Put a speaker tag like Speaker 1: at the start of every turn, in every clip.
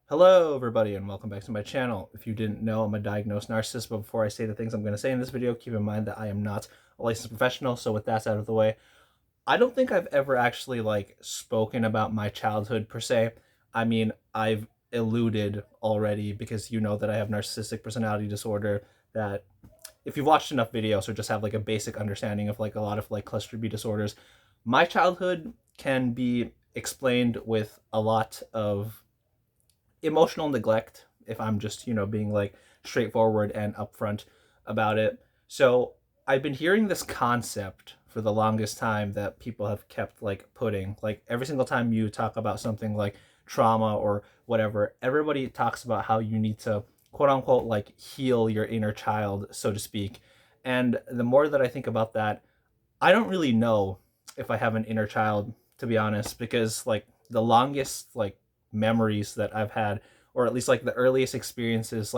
Speaker 1: Hello, everybody, and welcome back to my channel. If you didn't know, I'm a diagnosed narcissist, but before I say the things I'm going to say in this video, keep in mind that I am not a licensed professional, so with that out of the way, I don't think I've ever actually, spoken about my childhood, per se. I mean, I've alluded already, because you know that I have narcissistic personality disorder, that if you've watched enough videos or just have, a basic understanding of, a lot of, cluster B disorders, my childhood can be explained with a lot of emotional neglect if I'm just, being straightforward and upfront about it. So I've been hearing this concept for the longest time that people have kept putting every single time you talk about something like trauma or whatever, everybody talks about how you need to quote unquote heal your inner child, so to speak. And the more that I think about that, I don't really know if I have an inner child, to be honest, because the longest memories that I've had, or at least the earliest experiences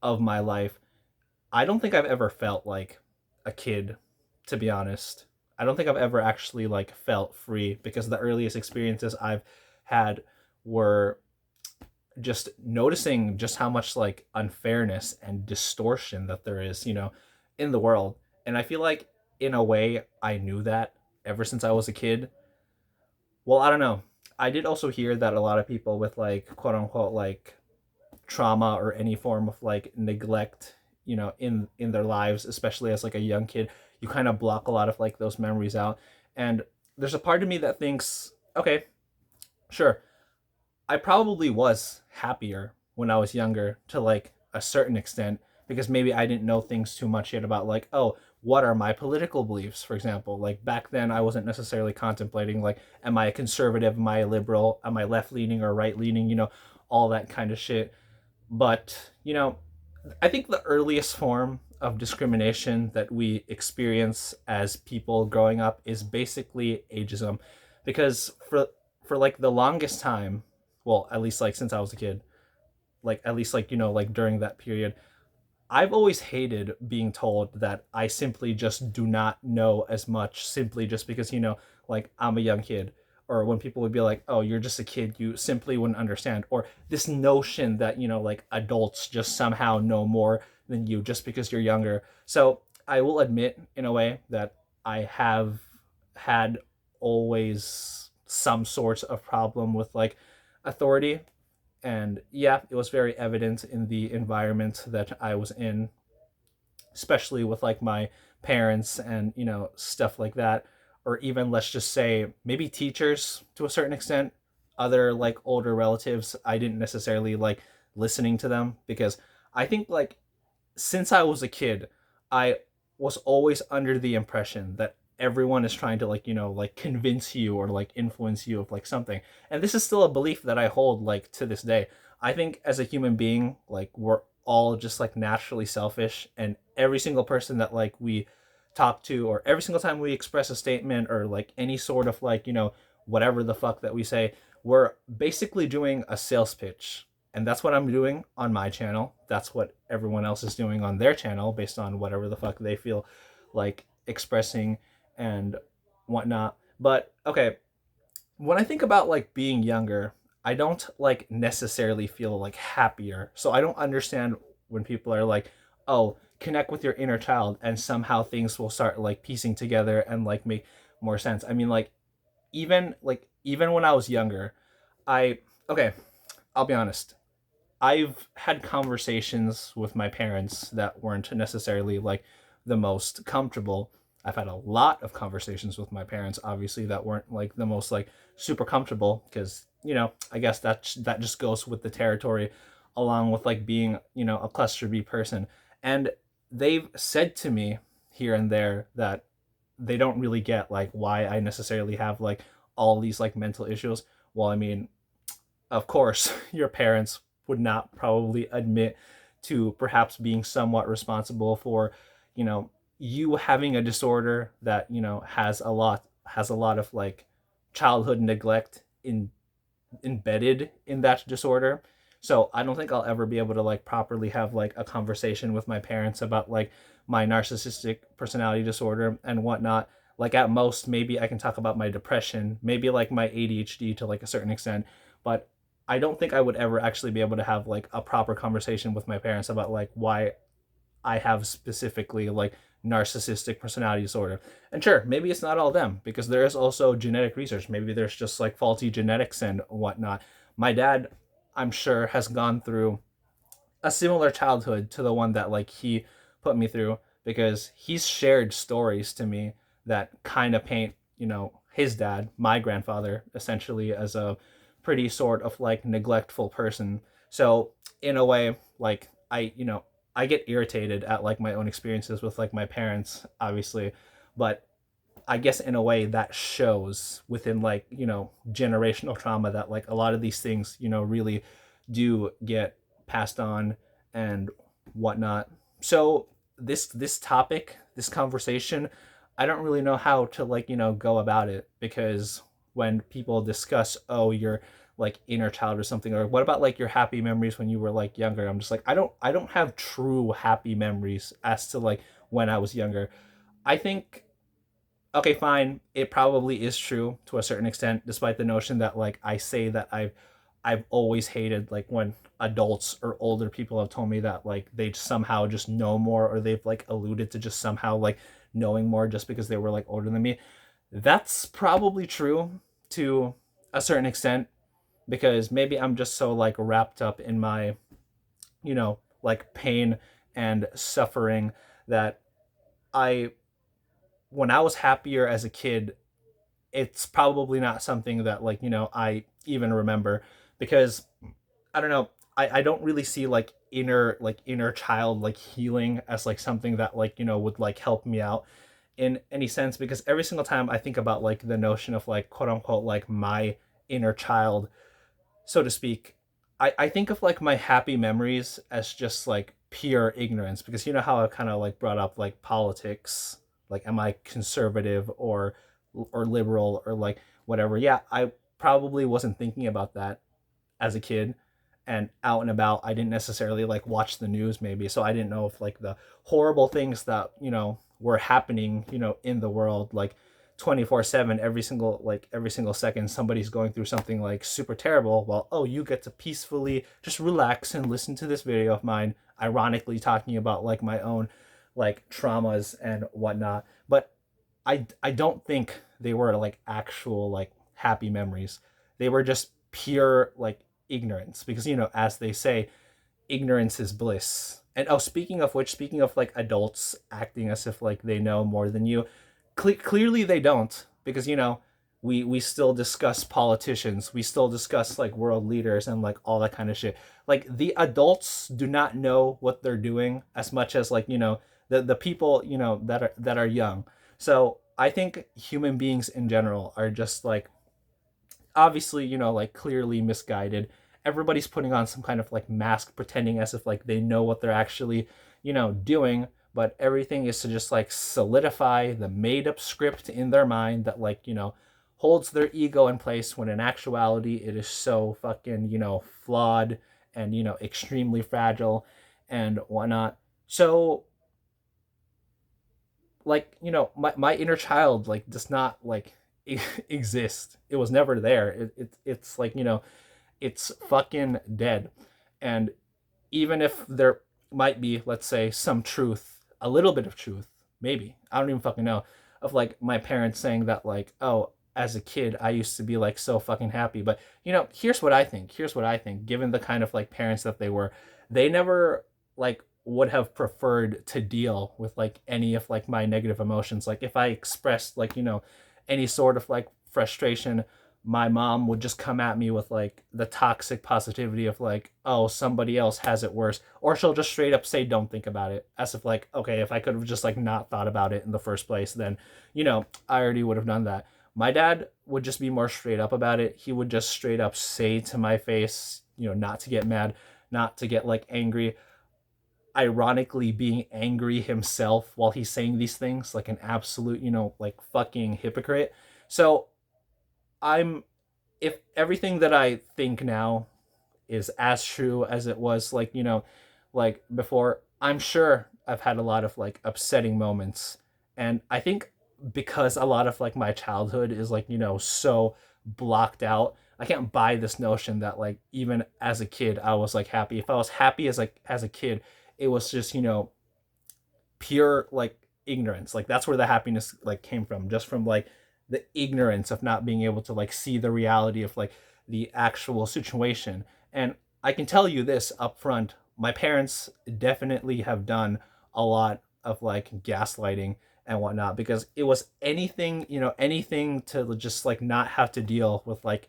Speaker 1: of my life, I don't think I've ever felt like a kid, to be honest. I don't think I've ever actually felt free, because the earliest experiences I've had were just noticing just how much unfairness and distortion that there is, in the world. And I feel like in a way I knew that ever since I was a kid. Well, I don't know. I did also hear that a lot of people with quote unquote trauma or any form of neglect, in their lives, especially as a young kid, you kind of block a lot of those memories out. And there's a part of me that thinks, okay, sure, I probably was happier when I was younger to a certain extent, because maybe I didn't know things too much yet about oh, what are my political beliefs, for example. Like back then I wasn't necessarily contemplating am I a conservative, am I a liberal, am I left leaning or right leaning, all that kind of shit. But, I think the earliest form of discrimination that we experience as people growing up is basically ageism, because for the longest time, well, at least since I was a kid, at least during that period, I've always hated being told that I simply just do not know as much, simply just because, I'm a young kid. Or when people would be like, oh, you're just a kid, you simply wouldn't understand. Or this notion that, adults just somehow know more than you just because you're younger. So I will admit, in a way, that I have had always some sort of problem with authority. And yeah, it was very evident in the environment that I was in, especially with my parents and stuff like that. Or even, let's just say, maybe teachers to a certain extent, other older relatives. I didn't necessarily listening to them, because I think since I was a kid, I was always under the impression that everyone is trying to convince you or influence you of something. And this is still a belief that I hold to this day. I think as a human being, we're all just naturally selfish, and every single person that we talk to, or every single time we express a statement, or any sort of whatever the fuck that we say, we're basically doing a sales pitch. And that's what I'm doing on my channel. That's what everyone else is doing on their channel, based on whatever the fuck they feel expressing and whatnot. But okay, when I think about being younger, I don't necessarily feel happier. So I don't understand when people are like, "Oh, connect with your inner child and somehow things will start piecing together and make more sense." I mean, even when I was younger, I okay, I'll be honest. I've had conversations with my parents that weren't necessarily the most comfortable. I've had a lot of conversations with my parents, obviously, that weren't the most super comfortable, because I guess that just goes with the territory, along with being a cluster B person. And they've said to me here and there that they don't really get why I necessarily have all these mental issues. Well, I mean, of course, your parents would not probably admit to perhaps being somewhat responsible for, you having a disorder that, has a lot of childhood neglect embedded in that disorder. So I don't think I'll ever be able to properly have a conversation with my parents about my narcissistic personality disorder and whatnot. At most, maybe I can talk about my depression, maybe my ADHD to a certain extent, but I don't think I would ever actually be able to have like a proper conversation with my parents about like why I have specifically like narcissistic personality disorder. And sure, maybe it's not all them because there is also genetic research. Maybe there's just like faulty genetics and whatnot. My dad, I'm sure, has gone through a similar childhood to the one that like he put me through because he's shared stories to me that kind of paint, his dad, my grandfather, essentially as a pretty sort of like neglectful person. So in a way, like I get irritated at like my own experiences with like my parents, obviously, but I guess in a way that shows within like, generational trauma that like a lot of these things, really do get passed on and whatnot. So this topic, this conversation, I don't really know how to like, go about it because when people discuss, oh, your like inner child or something, or what about like your happy memories when you were like younger, I'm just like I don't have true happy memories as to like when I was younger. I think okay, fine, it probably is true to a certain extent, despite the notion that like I say that I've always hated like when adults or older people have told me that like they somehow just know more or they've like alluded to just somehow like knowing more just because they were like older than me. That's probably true to a certain extent because maybe I'm just so like wrapped up in my, like pain and suffering that I when I was happier as a kid, it's probably not something that like, I even remember because I don't know, I don't really see like inner child like healing as like something that like, would like help me out in any sense because every single time I think about like the notion of like quote unquote like my inner child, so to speak, I think of like my happy memories as just like pure ignorance because you know how I kind of like brought up like politics, like am I conservative or liberal or like whatever. Yeah, I probably wasn't thinking about that as a kid and out and about. I didn't necessarily like watch the news maybe, so I didn't know if like the horrible things that, were happening, in the world like 24/7 every single second somebody's going through something like super terrible. Well, oh, you get to peacefully just relax and listen to this video of mine ironically talking about like my own like traumas and whatnot. But I don't think they were like actual like happy memories. They were just pure like ignorance because as they say, ignorance is bliss. And oh, speaking of which, speaking of like adults acting as if like they know more than you, clearly they don't because we still discuss politicians, we still discuss like world leaders and like all that kind of shit. Like the adults do not know what they're doing as much as like the people that are young. So I think human beings in general are just like obviously like clearly misguided. Everybody's putting on some kind of like mask pretending as if like they know what they're actually doing, but everything is to just like solidify the made up script in their mind that like holds their ego in place when in actuality it is so fucking flawed and extremely fragile and whatnot. So like my inner child like does not like exist. It was never there. It's like it's fucking dead. And even if there might be, let's say, some truth, a little bit of truth, maybe, I don't even fucking know, of like my parents saying that like, oh, as a kid I used to be like so fucking happy. But here's what I think. Given the kind of like parents that they were, they never like would have preferred to deal with like any of like my negative emotions. Like if I expressed like any sort of like frustration, my mom would just come at me with like the toxic positivity of like, oh, somebody else has it worse. Or she'll just straight up say, don't think about it. As if like, okay, if I could have just like not thought about it in the first place, then, I already would have done that. My dad would just be more straight up about it. He would just straight up say to my face, not to get mad, not to get like angry, ironically being angry himself while he's saying these things like an absolute, like fucking hypocrite. So I'm if everything that I think now is as true as it was like, like before, I'm sure I've had a lot of like upsetting moments. And I think because a lot of like my childhood is like, so blocked out. I can't buy this notion that like even as a kid I was like happy. If I was happy as a kid, it was just, pure like ignorance. Like that's where the happiness like came from, just from like the ignorance of not being able to like see the reality of like the actual situation. And I can tell you this up front, my parents definitely have done a lot of like gaslighting and whatnot, because it was anything, anything to just like not have to deal with like,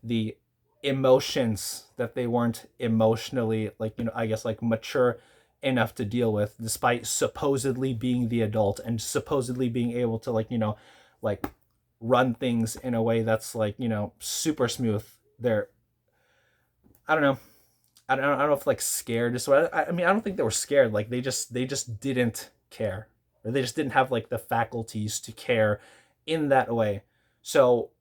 Speaker 1: the emotions that they weren't emotionally like, I guess like mature enough to deal with, despite supposedly being the adult and supposedly being able to like, like run things in a way that's like, super smooth. They're, I don't know. I don't know if like scared is what I mean. I don't think they were scared. Like they just didn't care, or they just didn't have like the faculties to care in that way. So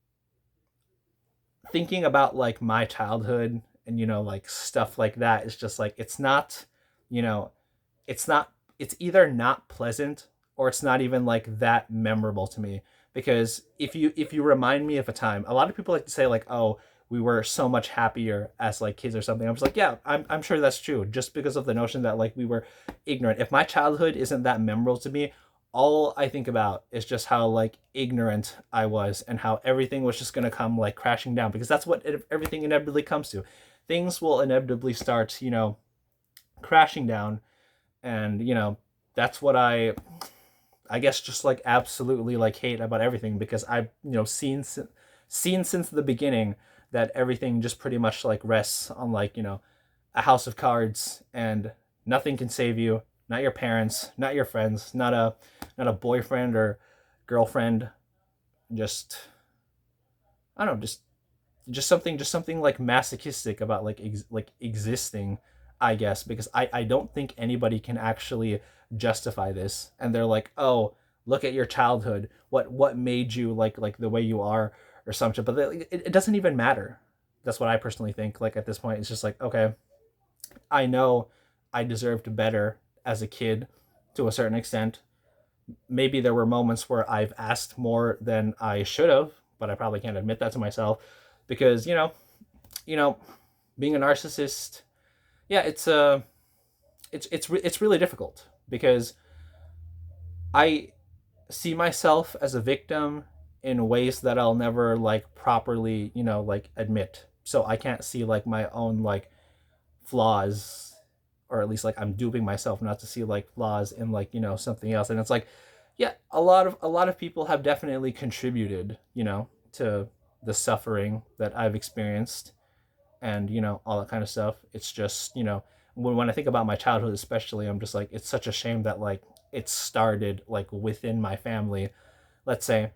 Speaker 1: thinking about like my childhood and like stuff like that is just like it's not, you know, it's not, it's either not pleasant or it's not even like that memorable to me. Because if you remind me of a time, a lot of people like to say like, oh, we were so much happier as like kids or something. I'm just like, yeah, I'm sure that's true, just because of the notion that like we were ignorant. If my childhood isn't that memorable to me, all I think about is just how like ignorant I was and how everything was just going to come like crashing down, because that's what everything inevitably comes to. Things will inevitably start, crashing down. And, that's what I guess just like absolutely like hate about everything, because I've, seen since the beginning that everything just pretty much like rests on like, a house of cards, and nothing can save you. Not your parents, not your friends, not a boyfriend or girlfriend. Just, I don't know, just something like masochistic about like like existing, I guess, because I don't think anybody can actually justify this. And they're like, oh, look at your childhood, what made you like the way you are, or something. But it doesn't even matter. That's what I personally think. Like at this point, it's just like, okay, I know I deserved better as a kid to a certain extent. Maybe there were moments where I've asked more than I should have, but I probably can't admit that to myself, because you know, being a narcissist, yeah, it's really difficult, because I see myself as a victim in ways that I'll never like properly, like admit. So I can't see like my own like flaws, or at least like I'm duping myself not to see like flaws in like, something else. And it's like, yeah, a lot of people have definitely contributed, to the suffering that I've experienced, and all that kind of stuff. It's just, when I think about my childhood especially, I'm just like, it's such a shame that like it started like within my family, let's say.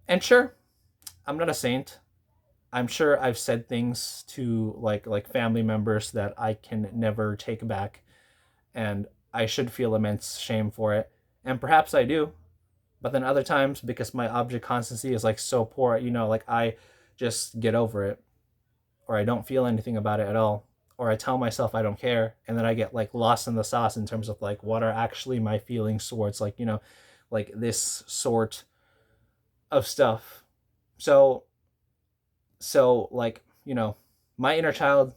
Speaker 1: And sure, I'm not a saint. I'm sure I've said things to like family members that I can never take back, and I should feel immense shame for it. And perhaps I do. But then other times, because my object constancy is like so poor, like I just get over it, or I don't feel anything about it at all, or I tell myself I don't care, and then I get like lost in the sauce in terms of like what are actually my feelings towards like, like this sort of stuff. So like, my inner child,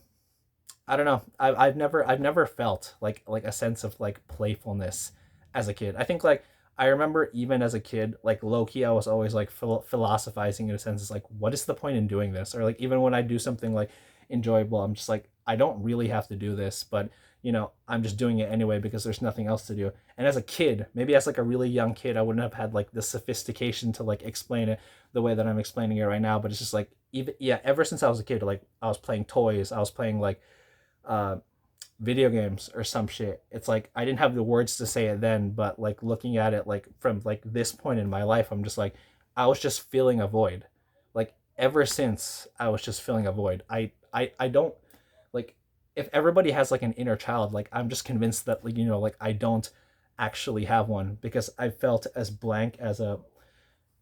Speaker 1: I don't know. I've never felt like a sense of like playfulness as a kid. I think like I remember even as a kid, like low key, I was always like philosophizing in a sense. It's like, what is the point in doing this? Or like even when I do something like enjoyable, I'm just like, I don't really have to do this, but I'm just doing it anyway because there's nothing else to do. And as a kid, maybe as like a really young kid, I wouldn't have had like the sophistication to like explain it the way that I'm explaining it right now. But it's just like, even yeah, ever since I was a kid, like I was playing toys, I was playing like uh, video games or some shit. It's like I didn't have the words to say it then, but like looking at it like from like this point in my life, I'm just like, I was just filling a void. Like ever since I was just filling a void. I don't like, if everybody has like an inner child, like I'm just convinced that like like I don't actually have one, because I felt as blank as a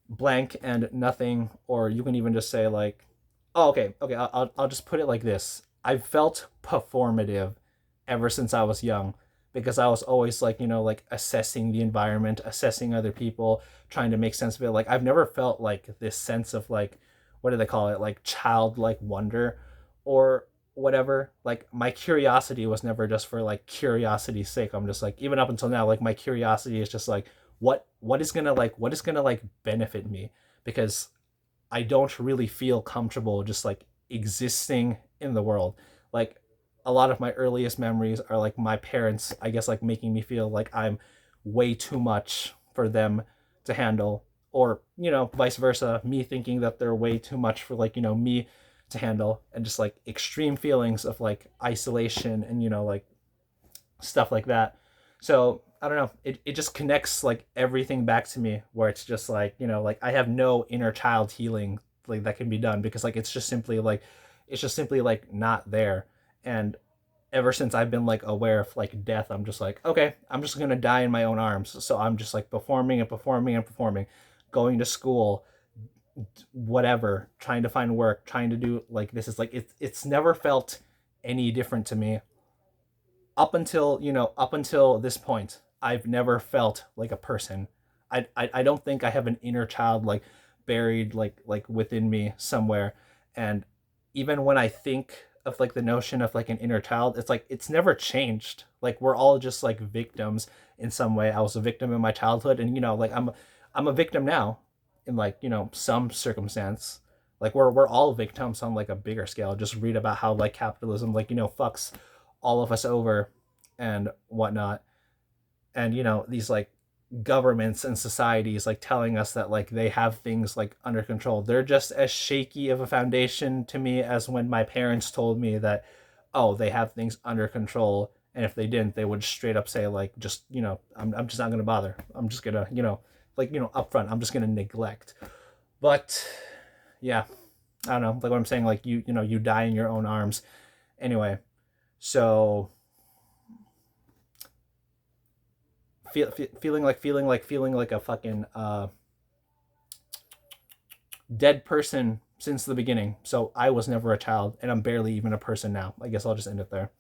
Speaker 1: blank and nothing. Or you can even just say like, oh, okay, I'll just put it like this. I've felt performative ever since I was young, because I was always like, like assessing the environment, assessing other people, trying to make sense of it. Like I've never felt like this sense of like what do they call it, like childlike wonder or whatever. Like my curiosity was never just for like curiosity's sake. I'm just like, even up until now, like my curiosity is just like, what is gonna like benefit me, because I don't really feel comfortable just like existing in the world. Like a lot of my earliest memories are like my parents, I guess, like making me feel like I'm way too much for them to handle, or vice versa, me thinking that they're way too much for like me to handle, and just like extreme feelings of like isolation and like stuff like that. So I don't know. It just connects like everything back to me, where it's just like, like I have no inner child healing like that can be done, because like it's just simply like not there. And ever since I've been like aware of like death, I'm just like, okay, I'm just gonna die in my own arms. So I'm just like performing and performing and performing, going to school, whatever, trying to find work, trying to do like this is like it's never felt any different to me up until this point. I've never felt like a person. I don't think I have an inner child like buried like within me somewhere. And even when I think of like the notion of like an inner child, it's like it's never changed. Like we're all just like victims in some way. I was a victim in my childhood, and like I'm a victim now in like some circumstance. Like we're all victims on like a bigger scale. Just read about how like capitalism like fucks all of us over and whatnot. And these like governments and societies like telling us that like they have things like under control. They're just as shaky of a foundation to me as when my parents told me that, oh, they have things under control, and if they didn't, they would straight up say like, just I'm just not gonna bother. I'm just gonna like upfront, I'm just gonna neglect. But yeah, I don't know, like what I'm saying, like you die in your own arms. Anyway, so feeling like a fucking dead person since the beginning. So I was never a child, and I'm barely even a person now. I guess I'll just end it there.